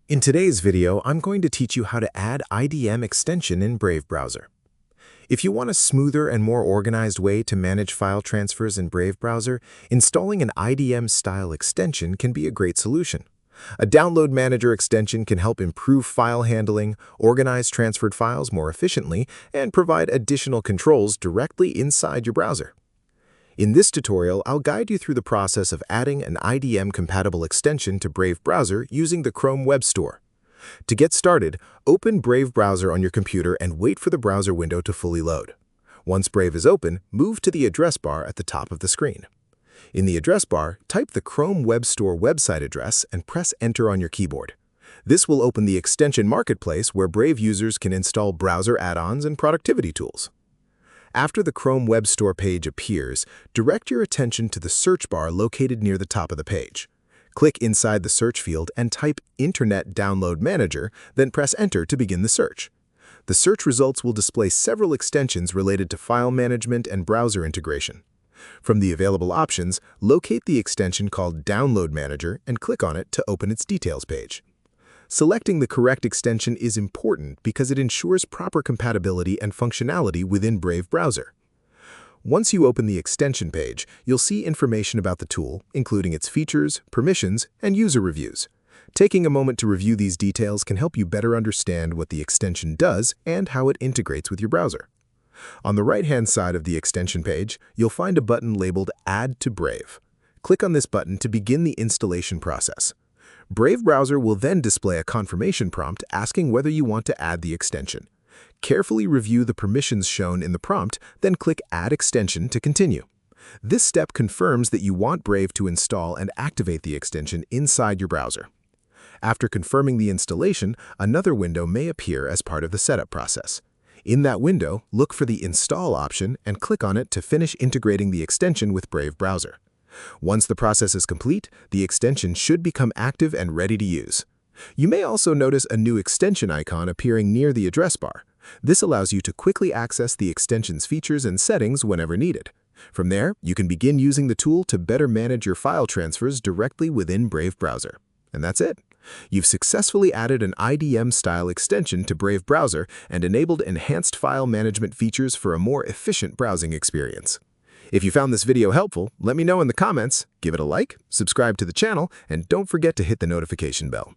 In today's video, I'm going to teach you how to add IDM extension in Brave browser. If you want a smoother and more organized way to manage file transfers in Brave browser, installing an IDM-style extension can be a great solution. A download manager extension can help improve file handling, organize transferred files more efficiently, and provide additional controls directly inside your browser. In this tutorial, I'll guide you through the process of adding an IDM-compatible extension to Brave browser using the Chrome Web Store. To get started, open Brave browser on your computer and wait for the browser window to fully load. Once Brave is open, move to the address bar at the top of the screen. In the address bar, type the Chrome Web Store website address and press Enter on your keyboard. This will open the extension marketplace where Brave users can install browser add-ons and productivity tools. After the Chrome Web Store page appears, direct your attention to the search bar located near the top of the page. Click inside the search field and type Internet Download Manager, then press Enter to begin the search. The search results will display several extensions related to file management and browser integration. From the available options, locate the extension called Download Manager and click on it to open its details page. Selecting the correct extension is important because it ensures proper compatibility and functionality within Brave browser. Once you open the extension page, you'll see information about the tool, including its features, permissions, and user reviews. Taking a moment to review these details can help you better understand what the extension does and how it integrates with your browser. On the right-hand side of the extension page, you'll find a button labeled Add to Brave. Click on this button to begin the installation process. Brave browser will then display a confirmation prompt asking whether you want to add the extension. Carefully review the permissions shown in the prompt, then click Add Extension to continue. This step confirms that you want Brave to install and activate the extension inside your browser. After confirming the installation, another window may appear as part of the setup process. In that window, look for the Install option and click on it to finish integrating the extension with Brave browser. Once the process is complete, the extension should become active and ready to use. You may also notice a new extension icon appearing near the address bar. This allows you to quickly access the extension's features and settings whenever needed. From there, you can begin using the tool to better manage your file transfers directly within Brave browser. And that's it. You've successfully added an IDM-style extension to Brave browser and enabled enhanced file management features for a more efficient browsing experience. If you found this video helpful, let me know in the comments, give it a like, subscribe to the channel, and don't forget to hit the notification bell.